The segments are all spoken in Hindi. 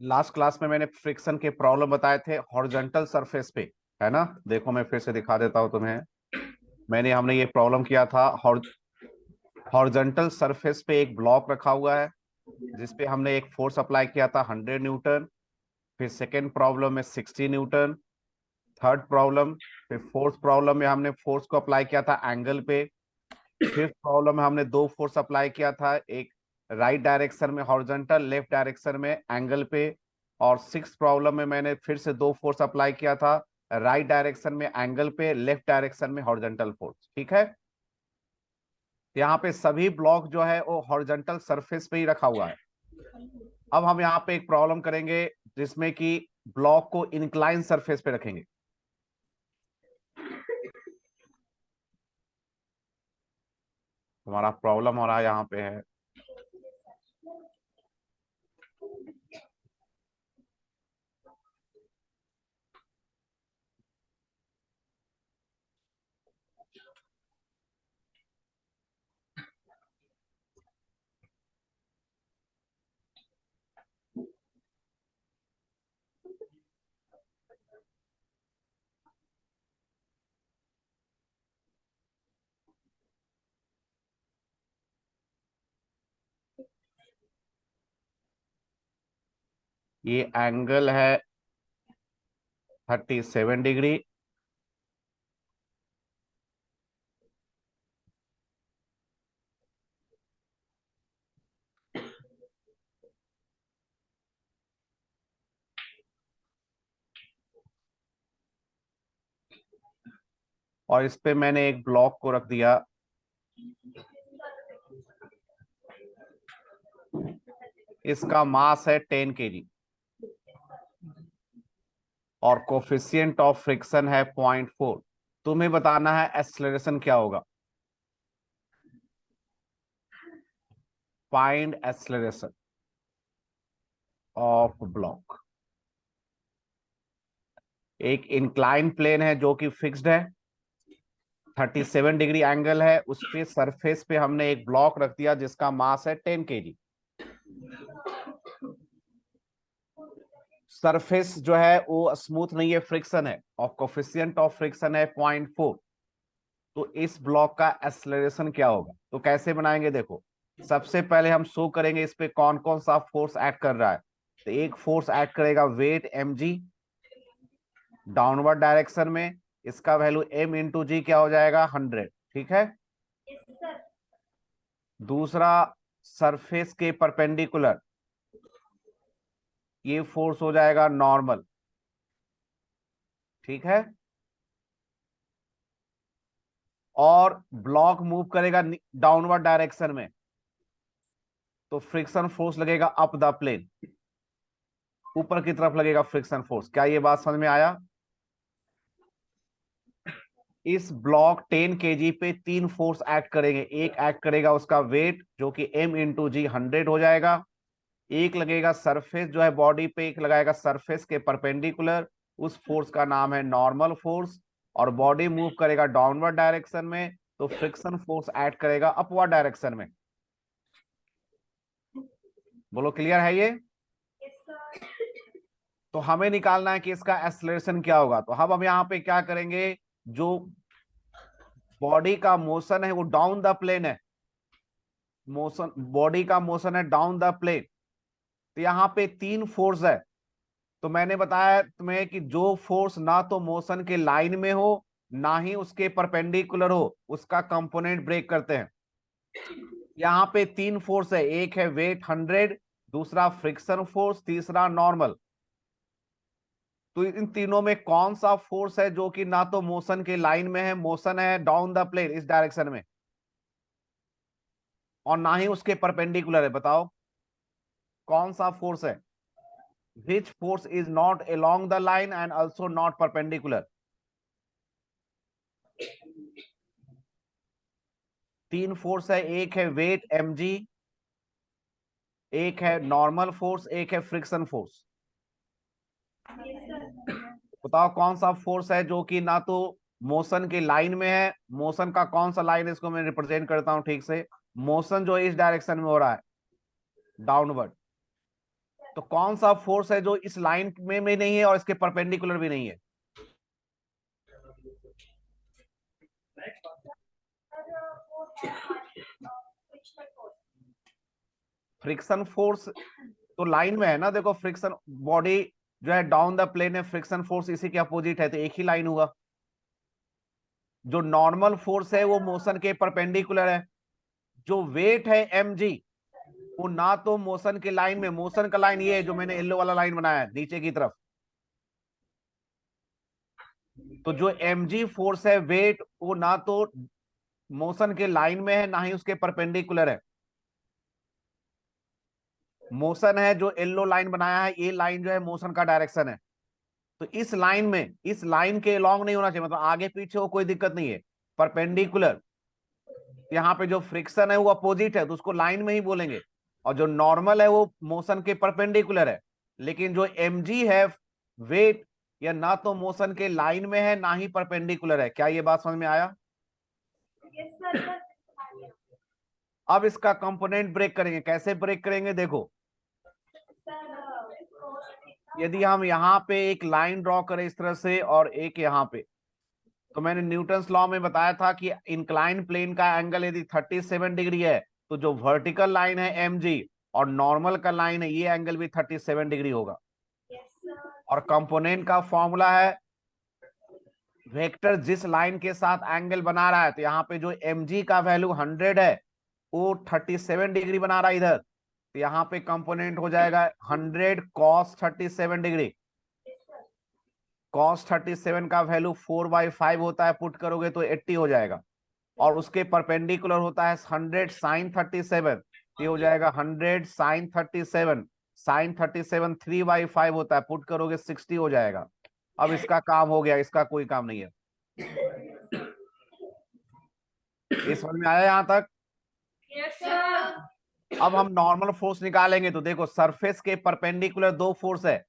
लास्ट क्लास में मैंने फ्रिक्शन के प्रॉब्लम बताए थे हॉरिजॉन्टल सरफेस पे, है ना। देखो मैं फिर से दिखा देता हूं तुम्हें। हमने ये प्रॉब्लम किया था, हॉरिजॉन्टल सरफेस पे एक ब्लॉक रखा हुआ है जिसपे हमने एक फोर्स अप्लाई किया था 100 न्यूटन। फिर सेकेंड प्रॉब्लम में 60 न्यूटन। थर्ड प्रॉब्लम, फिर फोर्थ प्रॉब्लम में हमने फोर्स को अप्लाई किया था एंगल पे। फिफ्थ प्रॉब्लम में हमने दो फोर्स अप्लाई किया था, एक राइट डायरेक्शन में हॉरिजॉन्टल, लेफ्ट डायरेक्शन में एंगल पे। और सिक्स प्रॉब्लम में मैंने फिर से दो फोर्स अप्लाई किया था, राइट डायरेक्शन में एंगल पे, लेफ्ट डायरेक्शन में हॉरिजॉन्टल फोर्स। ठीक है, यहाँ पे सभी ब्लॉक जो है वो हॉरिजॉन्टल सरफेस पे ही रखा हुआ है। अब हम यहाँ पे एक प्रॉब्लम करेंगे जिसमें कि ब्लॉक को इंक्लाइन सरफेस पे रखेंगे। हमारा प्रॉब्लम हो रहा है यहाँ पे है, ये एंगल है 37 डिग्री। और इस पे मैंने एक ब्लॉक को रख दिया, इसका मास है 10 kg और कोफिशिएंट ऑफ फ्रिक्शन है 0.4। तुम्हें बताना है एक्सेलरेशन क्या होगा। Find acceleration of block. एक इंक्लाइन प्लेन है जो कि फिक्स्ड है, 37 डिग्री एंगल है, उस पे सरफेस पे हमने एक ब्लॉक रख दिया जिसका मास है 10 kg। सरफेस जो है वो स्मूथ नहीं है, फ्रिक्शन है, और कोफिशिएंट ऑफ फ्रिक्शन है 0.4। तो इस ब्लॉक का एक्सेलरेशन क्या होगा। तो कैसे बनाएंगे, देखो सबसे पहले हम शो करेंगे इस पे कौन कौन सा फोर्स एक्ट कर रहा है। तो एक फोर्स एक्ट करेगा वेट mg डाउनवर्ड डायरेक्शन में, इसका वैल्यू m इंटू जी क्या हो जाएगा 100। ठीक है, दूसरा सरफेस के परपेंडिकुलर ये फोर्स हो जाएगा नॉर्मल। ठीक है, और ब्लॉक मूव करेगा डाउनवर्ड डायरेक्शन में तो फ्रिक्शन फोर्स लगेगा अप द प्लेन, ऊपर की तरफ लगेगा फ्रिक्शन फोर्स। क्या ये बात समझ में आया। इस ब्लॉक 10 kg पे तीन फोर्स एक्ट करेंगे। एक एक्ट करेगा उसका वेट जो कि m इंटू जी 100 हो जाएगा, एक लगेगा सरफेस जो है बॉडी पे, एक लगाएगा सरफेस के परपेंडिकुलर, उस फोर्स का नाम है नॉर्मल फोर्स। और बॉडी मूव करेगा डाउनवर्ड डायरेक्शन में तो फ्रिक्शन फोर्स एक्ट करेगा अपवर्ड डायरेक्शन में। बोलो क्लियर है ये। तो हमें निकालना है कि इसका एक्सेलरेशन क्या होगा। तो हम यहाँ पे क्या करेंगे, जो बॉडी का मोशन है वो डाउन द प्लेन है, मोशन बॉडी का मोशन है डाउन द प्लेन। तो यहाँ पे तीन फोर्स है। तो मैंने बताया तुम्हें कि जो फोर्स ना तो मोशन के लाइन में हो ना ही उसके परपेंडिकुलर हो उसका कंपोनेंट ब्रेक करते हैं। यहाँ पे तीन फोर्स है, एक है वेट 100, दूसरा फ्रिक्शन फोर्स, तीसरा नॉर्मल। तो इन तीनों में कौन सा फोर्स है जो कि ना तो मोशन के लाइन में है, मोशन है डाउन द प्लेन इस डायरेक्शन में, और ना ही उसके परपेंडिकुलर है। बताओ कौन सा फोर्स है। which force is not along the line and also not perpendicular। तीन फोर्स है, एक है वेट mg, एक है नॉर्मल फोर्स, एक है फ्रिक्शन फोर्स। बताओ कौन सा फोर्स है जो कि ना तो मोशन की लाइन में है। मोशन का कौन सा लाइन, इसको मैं रिप्रेजेंट करता हूं ठीक से। मोशन जो इस डायरेक्शन में हो रहा है, डाउनवर्ड, तो कौन सा फोर्स है जो इस लाइन में भी नहीं है और इसके परपेंडिकुलर भी नहीं है? फ्रिक्शन फोर्स तो लाइन में है ना, देखो फ्रिक्शन बॉडी जो है डाउन द प्लेन है, फ्रिक्शन फोर्स इसी के अपोजिट है, तो एक ही लाइन हुआ। जो नॉर्मल फोर्स है वो मोशन के परपेंडिकुलर है। जो वेट है mg, वो ना तो मोशन के लाइन में, मोशन का लाइन ये है जो मैंने येलो वाला लाइन बनाया है नीचे की तरफ, तो जो mg फोर्स है वेट, वो ना तो मोशन के लाइन में है ना ही उसके परपेंडिकुलर है। मोशन है जो येलो लाइन बनाया है, ये लाइन जो है मोशन का डायरेक्शन है। तो इस लाइन में, इस लाइन के अलॉन्ग नहीं होना चाहिए, मतलब आगे पीछे हो कोई दिक्कत नहीं है, परपेंडिकुलर। यहाँ पे जो फ्रिक्शन है वो अपोजिट है, तो उसको लाइन में ही बोलेंगे। और जो नॉर्मल है वो मोशन के परपेंडिकुलर है। लेकिन जो mg है वेट, या ना तो मोशन के लाइन में है ना ही परपेंडिकुलर है। क्या ये बात समझ में आया? अब इसका कंपोनेंट ब्रेक करेंगे। कैसे ब्रेक करेंगे, देखो। यदि हम यहाँ पे एक लाइन ड्रॉ करें इस तरह से और एक यहाँ पे, तो मैंने न्यूटन्स लॉ में बताया था कि इंक्लाइन प्लेन का एंगल यदि 37 डिग्री है, तो जो वर्टिकल लाइन है mg और नॉर्मल का लाइन है, ये एंगल भी 37 डिग्री होगा। और कंपोनेंट का फॉर्मूला है, वेक्टर जिस लाइन के साथ एंगल बना रहा है, तो यहाँ पे जो mg का वैल्यू 100 है, वो 37 डिग्री बना रहा है इधर, तो यहाँ पे कंपोनेंट हो जाएगा 100 cos 37 डिग्री। cos 37 का वैल्यू 4/5 होता है, पुट करोगे तो 80 हो जाएगा। और उसके परपेंडिकुलर होता है 100 sin 37, ये हो जाएगा 100 sin 37। sin 37 3/5 होता है, पुट करोगे 60 हो जाएगा। अब इसका काम हो गया, इसका कोई काम नहीं है। ये समझ में आया यहां तक? अब हम नॉर्मल फोर्स निकालेंगे, तो देखो सरफेस के परपेंडिकुलर दो फोर्स है,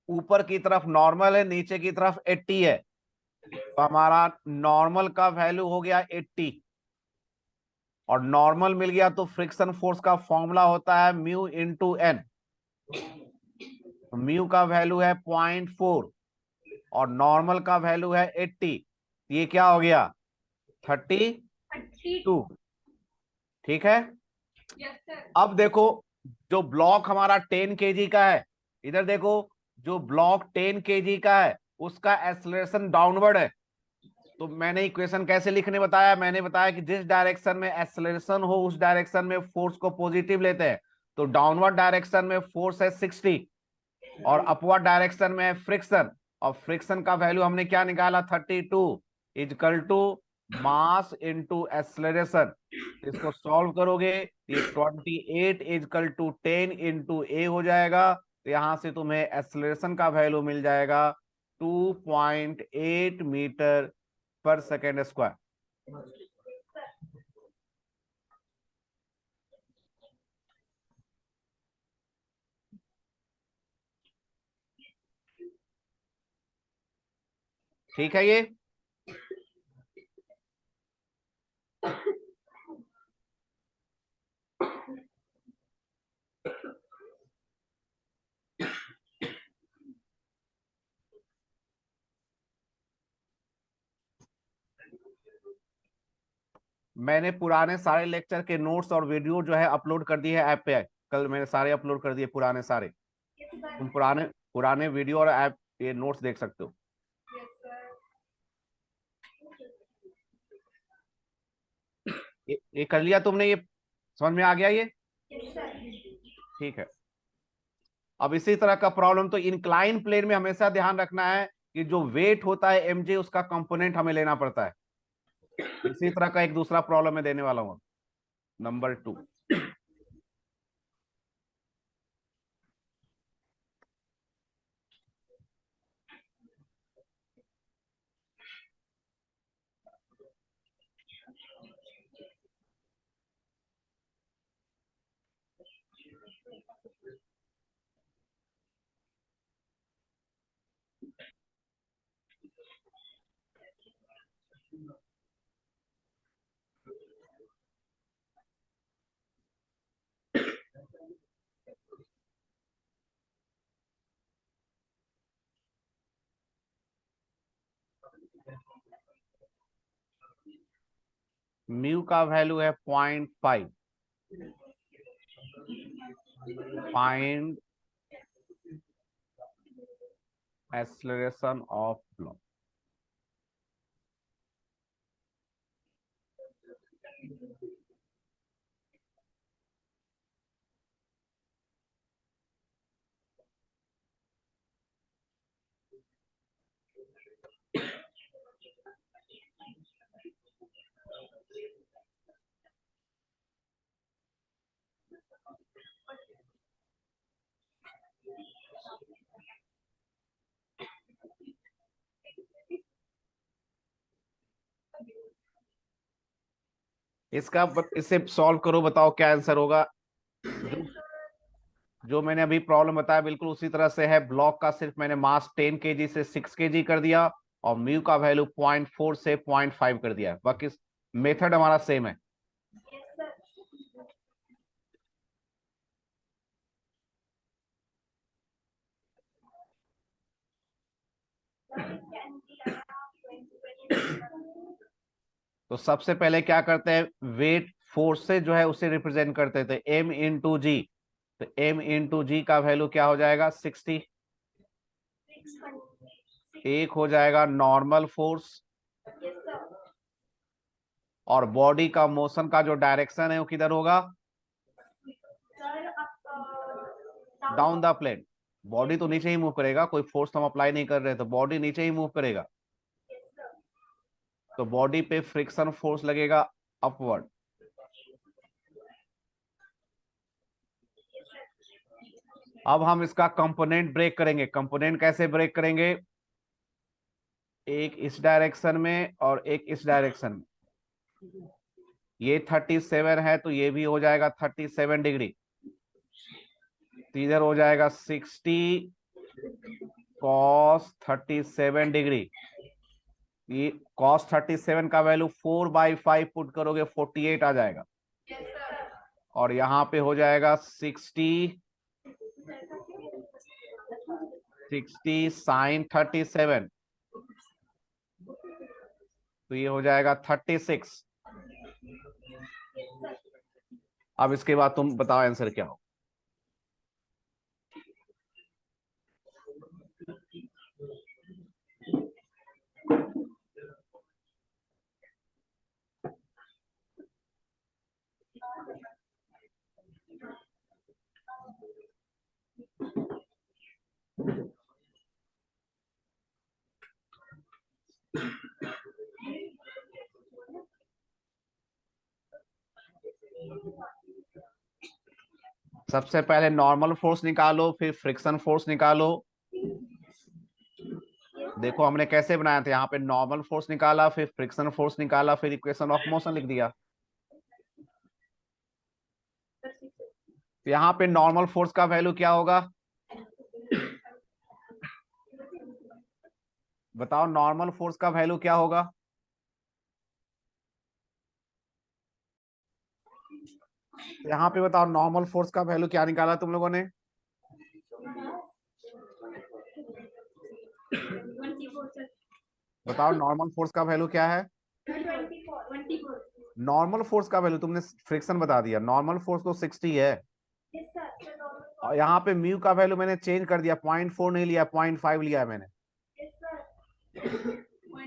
ऊपर की तरफ नॉर्मल है, नीचे की तरफ 80 है। तो हमारा नॉर्मल का वैल्यू हो गया 80, और नॉर्मल मिल गया, तो फ्रिक्शन फोर्स का फॉर्मूला होता है म्यू इंटू एन। म्यू का वैल्यू है 0.4 और नॉर्मल का वैल्यू है 80। ये क्या हो गया, 32। ठीक है। अब देखो, जो ब्लॉक हमारा 10 kg का है, इधर देखो, जो ब्लॉक 10 kg का है उसका एक्सेलरेशन डाउनवर्ड है। तो मैंने इक्वेशन कैसे लिखने बताया, मैंने बताया कि जिस डायरेक्शन में एक्सेलरेशन हो उस डायरेक्शन में फोर्स को पॉजिटिव लेते हैं। तो डाउनवर्ड डायरेक्शन में फोर्स है 60 और अपवर्ड डायरेक्शन में है फ्रिक्शन। और फ्रिक्शन का वैल्यू हमने क्या निकाला, 32 is equal to mass into acceleration. इसको सॉल्व करोगे, ये 28 इजकल टू 10 इंटू ए हो जाएगा। तो यहां से तुम्हें एक्सेलरेशन का वैल्यू मिल जाएगा 2.8 मीटर पर सेकेंड स्क्वायर। ठीक है ये। मैंने पुराने सारे लेक्चर के नोट्स और वीडियो जो है अपलोड कर दिए है ऐप पे। कल मैंने सारे अपलोड कर दिए, पुराने सारे। तुम पुराने पुराने वीडियो और ऐप, ये नोट्स देख सकते हो। ये कर लिया तुमने, ये समझ में आ गया ये? ठीक है। अब इसी तरह का प्रॉब्लम, तो इंक्लाइन प्लेन में हमेशा ध्यान रखना है कि जो वेट होता है mg, उसका कंपोनेंट हमें लेना पड़ता है। इसी तरह का एक दूसरा प्रॉब्लम मैं देने वाला हूं, नंबर 2। म्यू का वैल्यू है 0.5। Find acceleration of block. इसे सॉल्व करो, बताओ क्या आंसर होगा। जो जो मैंने अभी प्रॉब्लम बताया बिल्कुल उसी तरह से है। ब्लॉक का सिर्फ मैंने मास 10 kg से 6 kg कर दिया और म्यू का वैल्यू 0.4 से 0.5 कर दिया। बाकी मेथड हमारा सेम है। तो सबसे पहले क्या करते हैं, वेट फोर्स से जो है उसे रिप्रेजेंट करते थे, एम इंटू जी। तो एम इंटू जी का वैल्यू क्या हो जाएगा, 60। एक हो जाएगा नॉर्मल फोर्स, और बॉडी का मोशन का जो डायरेक्शन है वो किधर होगा, डाउन द प्लेन। बॉडी तो नीचे ही मूव करेगा, कोई फोर्स तो हम अप्लाई नहीं कर रहे, तो बॉडी नीचे ही मूव करेगा। तो बॉडी पे फ्रिक्शन फोर्स लगेगा अपवर्ड। अब हम इसका कंपोनेंट ब्रेक करेंगे। कंपोनेंट कैसे ब्रेक करेंगे, एक इस डायरेक्शन में और एक इस डायरेक्शन में। ये 37 है तो ये भी हो जाएगा 37 डिग्री। तो इधर हो जाएगा 60 cos 37 डिग्री। ये cos 37 का वैल्यू 4/5 पुट करोगे 48 आ जाएगा। और यहाँ पे हो जाएगा 60 sin 37, तो ये हो जाएगा 36। अब इसके बाद तुम बताओ आंसर क्या हो। सबसे पहले नॉर्मल फोर्स निकालो, फिर फ्रिक्शन फोर्स निकालो। देखो हमने कैसे बनाया था, यहाँ पे नॉर्मल फोर्स निकाला, फिर फ्रिक्शन फोर्स निकाला, फिर इक्वेशन ऑफ मोशन लिख दिया। तो यहाँ पे नॉर्मल फोर्स का वैल्यू क्या होगा, बताओ नॉर्मल फोर्स का वैल्यू क्या होगा। यहाँ पे बताओ नॉर्मल फोर्स का वैल्यू क्या निकाला तुम लोगों ने। बताओ नॉर्मल फोर्स का वैल्यू क्या है। नॉर्मल फोर्स का वैल्यू तुमने फ्रिक्शन बता दिया, नॉर्मल फोर्स तो 60 है। और यहाँ पे म्यू का वैल्यू मैंने चेंज कर दिया, 0.4 नहीं लिया, 0.5 लिया है मैंने।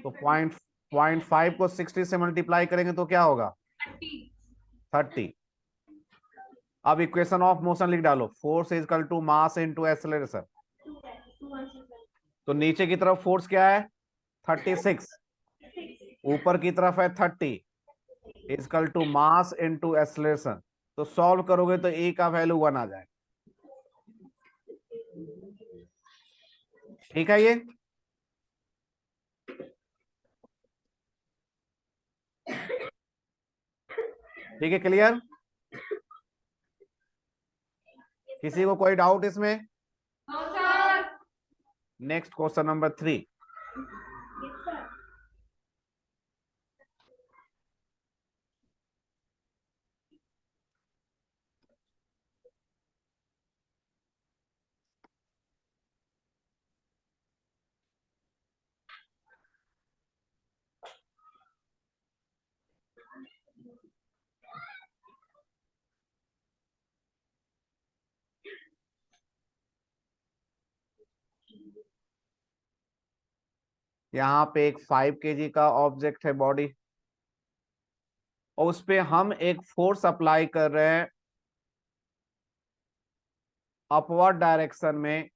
तो 0.5 को 60 से मल्टीप्लाई करेंगे तो क्या होगा, 30। अब इक्वेशन ऑफ मोशन लिख डालो, force is equal to mass into acceleration. तो नीचे की तरफ फोर्स क्या है, 36, ऊपर की तरफ है 30, is equal to mass into acceleration. तो सॉल्व करोगे तो ए का वैल्यू 1 आ जाएगा। ठीक है ये। ठीक है, क्लियर। किसी को कोई डाउट इसमें। Next question number 3। यहाँ पे एक 5 kg का ऑब्जेक्ट है बॉडी, और उस पे हम एक फोर्स अप्लाई कर रहे हैं अपवर्ड डायरेक्शन में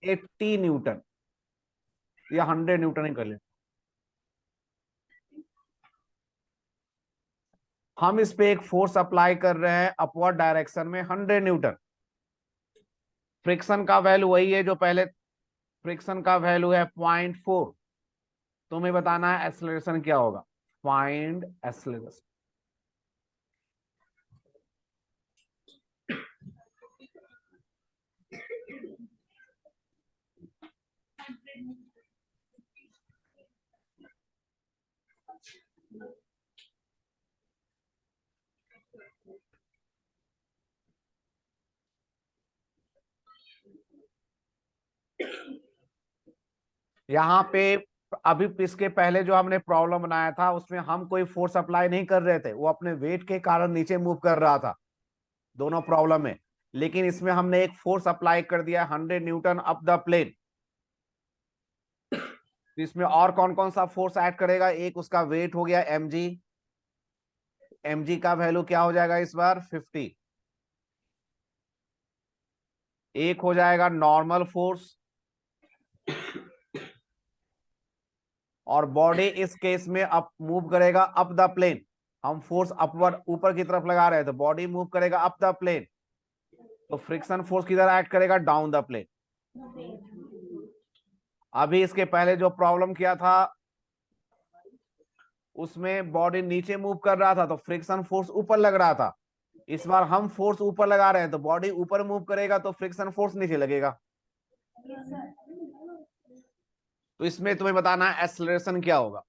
80 न्यूटन या 100 न्यूटन ही कर ले। हम इस पे एक फोर्स अप्लाई कर रहे हैं अपवर्ड डायरेक्शन में 100 न्यूटन। फ्रिक्शन का वैल्यू वही है जो पहले, फ्रिक्शन का वैल्यू है 0.4। तुम्हें बताना है एक्सेलरेशन क्या होगा, फाइंड एक्सेलरेशन। यहाँ पे अभी इसके पहले जो हमने प्रॉब्लम बनाया था उसमें हम कोई फोर्स अप्लाई नहीं कर रहे थे, वो अपने वेट के कारण नीचे मूव कर रहा था दोनों प्रॉब्लम में। लेकिन इसमें हमने एक फोर्स अप्लाई कर दिया 100 न्यूटन अप द प्लेन। तो इसमें और कौन कौन सा फोर्स ऐड करेगा, एक उसका वेट हो गया mg, mg का वैल्यू क्या हो जाएगा इस बार 50। एक हो जाएगा नॉर्मल फोर्स, और बॉडी इस केस में अप मूव करेगा अप द प्लेन। हम फोर्स अपवर्ड ऊपर की तरफ लगा रहे हैं तो बॉडी मूव करेगा अप द प्लेन, तो फ्रिक्शन फोर्स किधर ऐड करेगा, डाउन द प्लेन। अभी इसके पहले जो प्रॉब्लम किया था उसमें बॉडी नीचे मूव कर रहा था तो फ्रिक्शन फोर्स ऊपर लग रहा था। इस बार हम फोर्स ऊपर लगा रहे हैं तो बॉडी ऊपर मूव करेगा तो फ्रिक्शन फोर्स नीचे लगेगा। तो इसमें तुम्हें बताना है एक्सेलरेशन क्या होगा।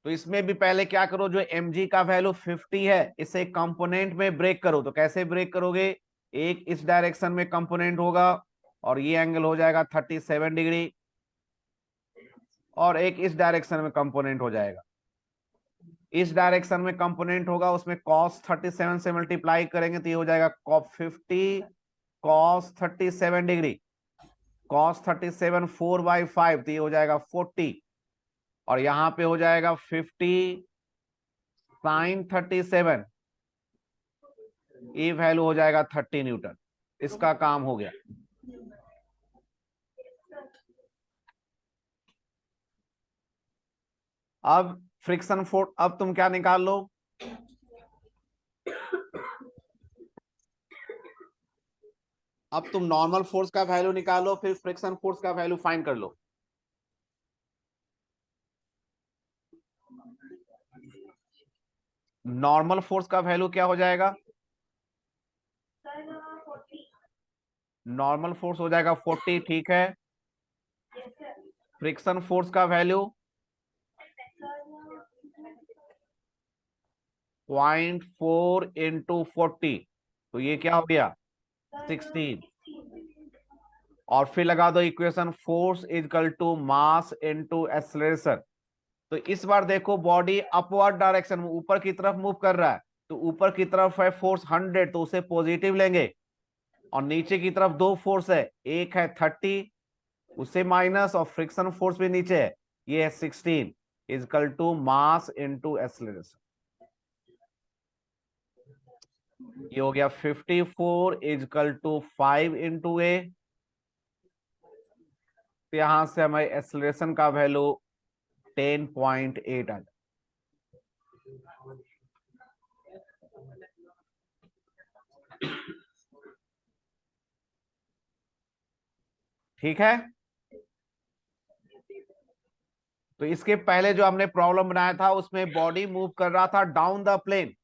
तो इसमें भी पहले क्या करो, जो mg का वैल्यू 50 है इसे कंपोनेंट में ब्रेक करो। तो कैसे ब्रेक करोगे, एक इस डायरेक्शन में कंपोनेंट होगा और ये एंगल हो जाएगा 37 डिग्री, और एक इस डायरेक्शन में कंपोनेंट हो जाएगा, इस डायरेक्शन में कंपोनेंट होगा, उसमें cos 37 से मल्टीप्लाई करेंगे तो ये हो जाएगा cos 50 cos 37 डिग्री, cos 37 4/5 तो ये हो जाएगा 40, और यहां पे हो जाएगा 50 sin 37, ये वैल्यू हो जाएगा 30 न्यूटन। इसका काम हो गया। अब फ्रिक्शन फोर्स, अब तुम क्या निकाल लो, अब तुम नॉर्मल फोर्स का वैल्यू निकालो, फिर फ्रिक्शन फोर्स का वैल्यू फाइंड कर लो। नॉर्मल फोर्स का वैल्यू क्या हो जाएगा, नॉर्मल फोर्स हो जाएगा 40, ठीक है। फ्रिक्शन फोर्स का वैल्यू 0.4 इंटू 40, तो ये क्या हो गया 16, और फिर लगा दो equation, force is equal to mass into acceleration. तो इस बार देखो बॉडी अपवर्ड डायरेक्शन में ऊपर की तरफ मूव कर रहा है, तो ऊपर की तरफ है फोर्स 100 तो उसे पॉजिटिव लेंगे, और नीचे की तरफ दो फोर्स है, एक है 30 उसे माइनस, और फ्रिक्शन फोर्स भी नीचे है, ये है 16 is equal to mass into acceleration. ये हो गया 54 is equal to 5 into a. तो यहां से हमारे एक्सेलरेशन का वैल्यू 10.8 आ जाए। ठीक है, तो इसके पहले जो हमने प्रॉब्लम बनाया था उसमें बॉडी मूव कर रहा था डाउन द प्लेन,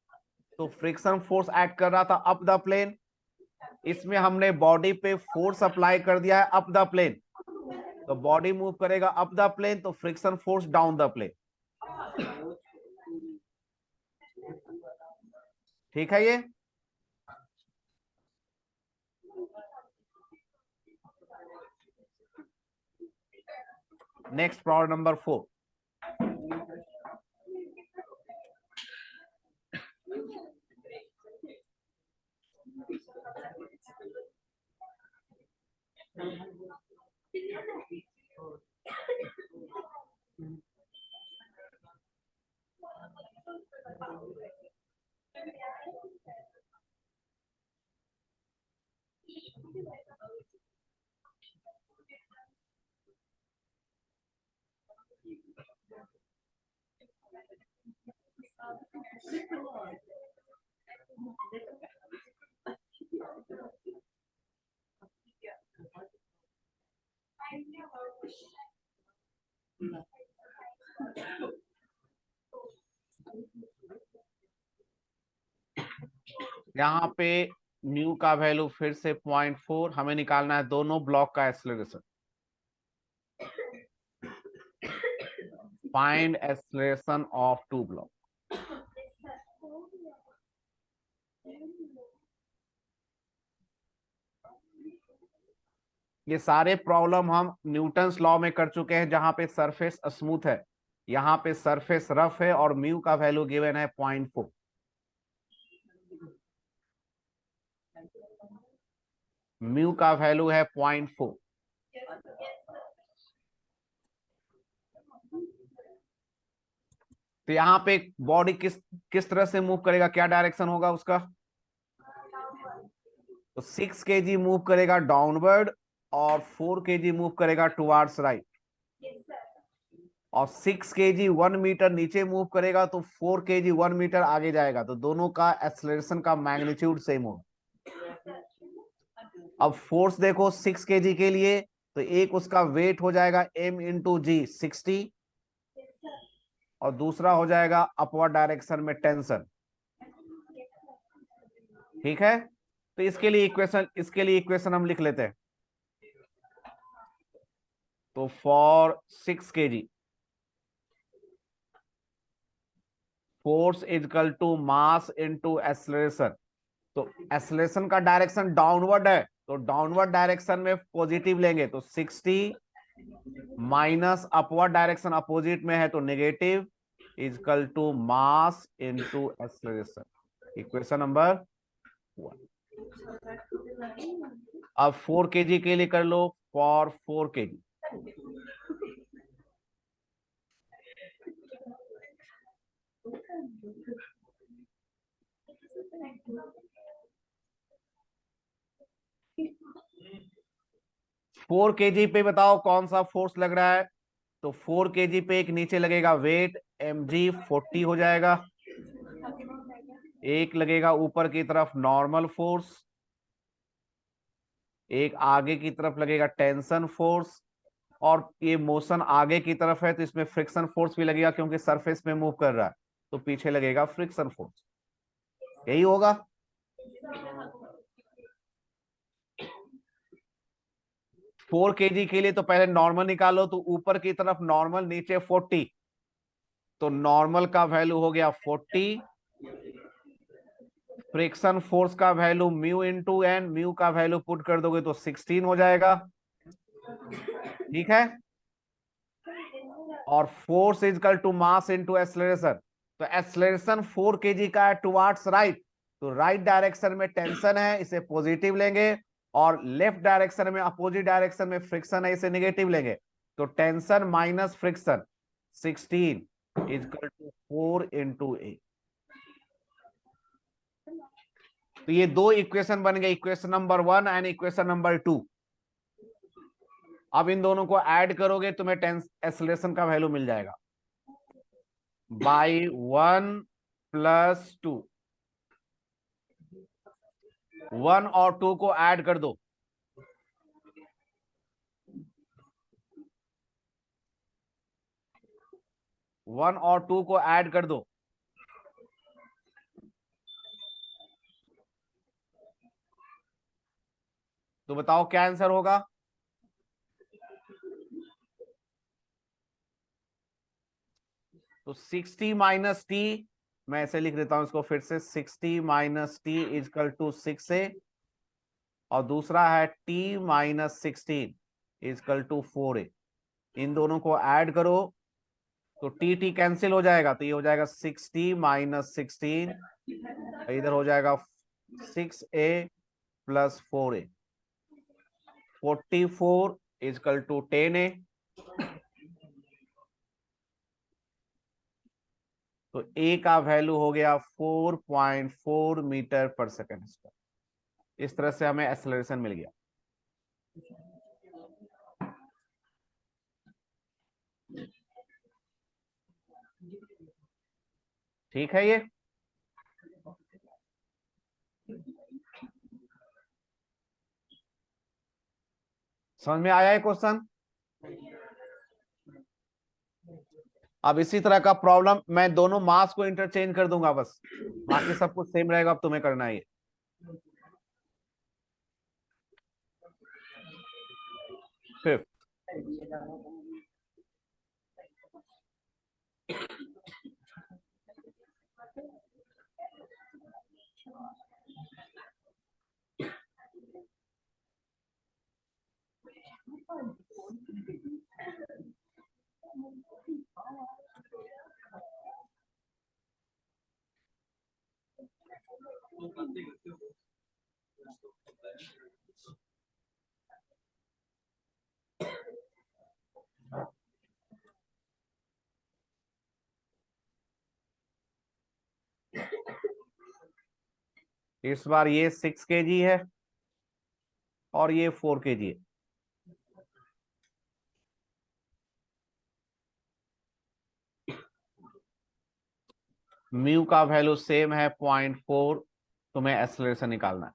तो फ्रिक्शन फोर्स एक्ट कर रहा था अप द प्लेन। इसमें हमने बॉडी पे फोर्स अप्लाई कर दिया है अप द प्लेन, तो बॉडी मूव करेगा अप द प्लेन तो friction force down the plane. ठीक है, ये नेक्स्ट प्रॉब्लम नंबर 4। यहाँ पे न्यू का वैल्यू फिर से 0.4, हमें निकालना है दोनों ब्लॉक का acceleration. Find acceleration of two block. ये सारे प्रॉब्लम हम न्यूटन्स लॉ में कर चुके हैं, जहां पे सरफेस स्मूथ है, यहाँ पे सरफेस रफ है और म्यू का वैल्यू गिवन है 0.4। म्यू का वैल्यू है 0.4। तो यहाँ पे बॉडी किस तरह से मूव करेगा, क्या डायरेक्शन होगा उसका? तो 6 kg मूव करेगा डाउनवर्ड और 4 kg मूव करेगा टुवार्ड्स राइट। और 6 kg 1 मीटर नीचे मूव करेगा तो 4 kg 1 मीटर आगे जाएगा। तो दोनों का एक्सेलरेशन का मैग्नीट्यूड सेम होगा। अब फोर्स देखो 6 kg के लिए, तो एक उसका वेट हो जाएगा m इंटू जी 60, और दूसरा हो जाएगा अपवर्ड डायरेक्शन में टेंशन। ठीक है, तो इसके लिए इक्वेशन हम लिख लेते हैं। तो for 6 kg force is equal to mass into acceleration. तो एक्सेलरेशन का डायरेक्शन डाउनवर्ड है, तो डाउनवर्ड डायरेक्शन में पॉजिटिव लेंगे, तो 60 माइनस अपवर्ड डायरेक्शन अपोजिट में है तो negative, is equal to mass into acceleration. Equation number 1। अब 4 kg के लिए कर लो, फॉर 4 kg 4 kg पे बताओ कौन सा फोर्स लग रहा है? तो 4 kg पे एक नीचे लगेगा वेट mg 40 हो जाएगा, एक लगेगा ऊपर की तरफ नॉर्मल फोर्स, एक आगे की तरफ लगेगा टेंशन फोर्स, और ये मोशन आगे की तरफ है तो इसमें फ्रिक्शन फोर्स भी लगेगा क्योंकि सरफेस में मूव कर रहा है, तो पीछे लगेगा फ्रिक्शन फोर्स। यही होगा। 4 kg के लिए तो पहले नॉर्मल निकालो, तो ऊपर की तरफ नॉर्मल, नीचे 40, तो नॉर्मल का वैल्यू हो गया 40, फ्रिक्शन फोर्स का value mu into N, mu का वैल्यू पुट कर दोगे तो 16 हो जाएगा। ठीक है, और force is equal to mass into acceleration. तो एक्सेलरेशन 4 kg का है टुवार्ड्स राइट, तो राइट डायरेक्शन में टेंशन है, इसे पॉजिटिव लेंगे, और लेफ्ट डायरेक्शन में अपोजिट डायरेक्शन में फ्रिक्शन है, इसे नेगेटिव लेंगे। तो tension minus friction 16 is equal to 4 into a. तो ये दो इक्वेशन बन गए, equation number 1 and equation number 2। अब इन दोनों को ऐड करोगे तुम्हें एक्सेलरेशन का वैल्यू मिल जाएगा बाई 1 प्लस 2। 1 और 2 को ऐड कर दो, 1 और 2 को ऐड कर दो, तो बताओ क्या आंसर होगा? तो 60 माइनस टी, मैं ऐसे लिख देता हूं इसको फिर से, 60 minus T is equal to 6a, और दूसरा है t minus 16 is equal to 4a। इन दोनों को ऐड करो तो टी कैंसिल हो जाएगा, तो ये हो जाएगा 60 माइनस 16, इधर हो जाएगा 6a plus 4a। 44 is equal to 10A। तो ए का वैल्यू हो गया 4.4 मीटर पर सेकेंड स्क्वायर। इस तरह से हमें एक्सेलरेशन मिल गया। ठीक है, ये समझ में आया है क्वेश्चन? अब इसी तरह का प्रॉब्लम मैं दोनों मास को इंटरचेंज कर दूंगा, बस बाकी सब कुछ सेम रहेगा। अब तुम्हें करना है फिफ्थ। इस बार ये 6 kg है और ये 4 kg है। म्यू का वैल्यू सेम है 0.4। तुम्हें एक्सेलरेशन निकालना है।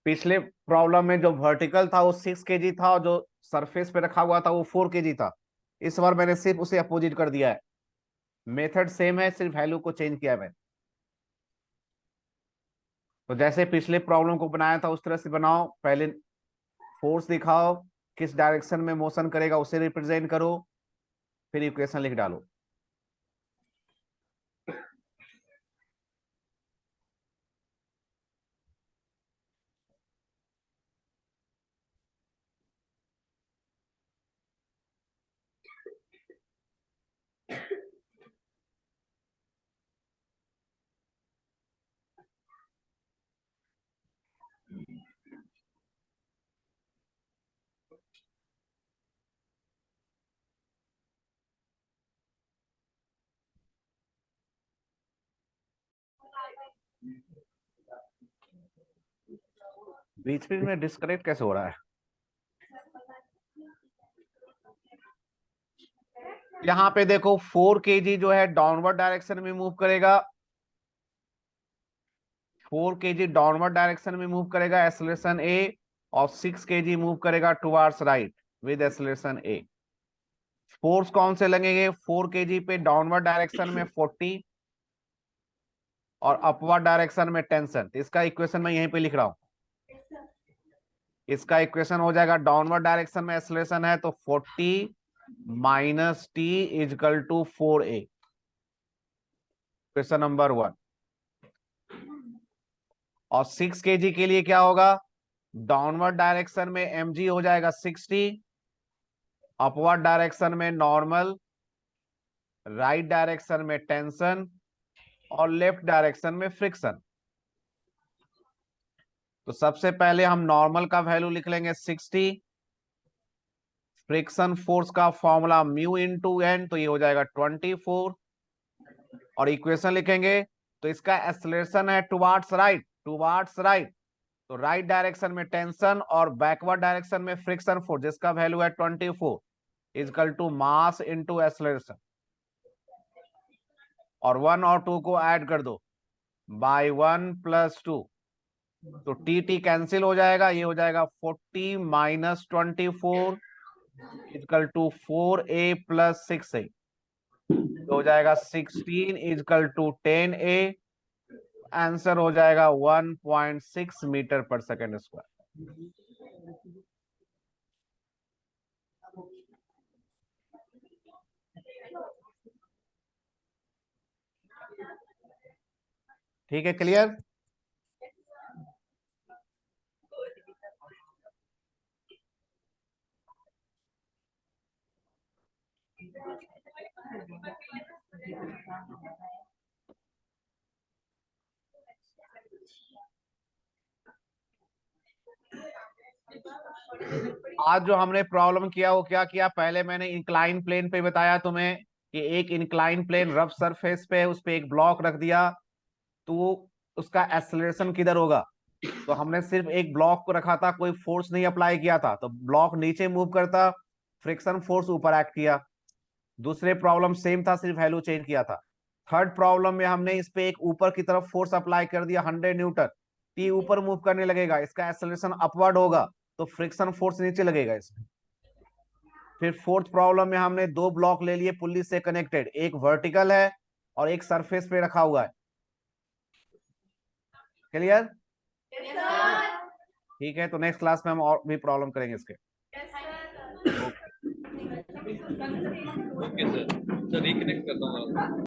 पिछले प्रॉब्लम में जो वर्टिकल था वो 6 kg था और जो सरफेस पे रखा हुआ था वो 4 kg था। इस बार मैंने सिर्फ उसे अपोजिट कर दिया है। मेथड सेम है, सिर्फ वैल्यू को चेंज किया है मैंने। तो जैसे पिछले प्रॉब्लम को बनाया था उस तरह से बनाओ। पहले फोर्स दिखाओ, किस डायरेक्शन में मोशन करेगा उसे रिप्रेजेंट करो, फिर इक्वेशन लिख डालो। बीच बीच में डिस्कनेक्ट कैसे हो रहा है? यहाँ पे देखो 4 kg जो है डाउनवर्ड डायरेक्शन में मूव करेगा। 4 kg डाउनवर्ड डायरेक्शन में मूव करेगा, एक्सेलरेशन ए। और 6 kg मूव करेगा towards right with acceleration A. Force कौन से लगेंगे? 4 kg पे डाउनवर्ड डायरेक्शन में 40 और अपवर्ड डायरेक्शन में टेंशन। इसका इक्वेशन मैं यहीं पे लिख रहा हूं। इसका इक्वेशन हो जाएगा, डाउनवर्ड डायरेक्शन में एक्सेलरेशन है तो 40 minus T is equal to 4a। Question number 1। और 6 kg के लिए क्या होगा? डाउनवर्ड डायरेक्शन में mg हो जाएगा 60, अपवर्ड डायरेक्शन में नॉर्मल, राइट डायरेक्शन में टेंशन और लेफ्ट डायरेक्शन में फ्रिक्शन। तो सबसे पहले हम नॉर्मल का वैल्यू लिख लेंगे 60। फ्रिक्शन फोर्स का फॉर्मूला म्यू इंटू एन, तो ये हो जाएगा 24। और इक्वेशन लिखेंगे तो इसका एक्सेलरेशन है टुवार्ड्स राइट, टुवार्ड्स राइट। तो राइट डायरेक्शन में टेंशन और बैकवर्ड डायरेक्शन में फ्रिक्शन फोर्स जिसका वैल्यू है 24 is equal to mass into acceleration. और 1 और 2 को ऐड कर दो, बाय 1 प्लस 2। तो टी टी कैंसिल हो जाएगा, ये हो जाएगा 40 minus 24 is equal to 4a plus 6a। तो हो जाएगा 16 इजकल टू 10a। आंसर हो जाएगा 1.6 मीटर पर सेकेंड स्क्वायर। ठीक है, क्लियर? आज जो हमने प्रॉब्लम किया वो क्या किया, पहले मैंने इंक्लाइन प्लेन पे बताया तुम्हें कि एक इंक्लाइन प्लेन रफ सरफेस पे है, उस पे एक ब्लॉक रख दिया, तो उसका एक्सेलरेशन किधर होगा। तो हमने सिर्फ एक ब्लॉक को रखा था, कोई फोर्स नहीं अप्लाई किया था, तो ब्लॉक नीचे मूव करता, फ्रिक्शन फोर्स ऊपर एक्ट किया। दूसरे प्रॉब्लम सेम था, सिर्फ वैल्यू चेंज किया था। थर्ड प्रॉब्लम में हमने इस पे एक ऊपर की तरफ फोर्स अप्लाई कर दिया 100 न्यूटन, टी ऊपर मूव करने लगेगा, इसका एक्सेलरेशन अपवर्ड होगा, तो फ्रिक्शन फोर्स नीचे लगेगा इसमें। फिर फोर्थ प्रॉब्लम में हमने दो ब्लॉक ले लिए पुल्ली से कनेक्टेड, एक वर्टिकल है और एक सरफेस पे रखा हुआ है। क्लियर? ठीक है, तो नेक्स्ट क्लास में हम और भी प्रॉब्लम करेंगे इसके। ओके सर, रिकनेक्ट करता हूँ।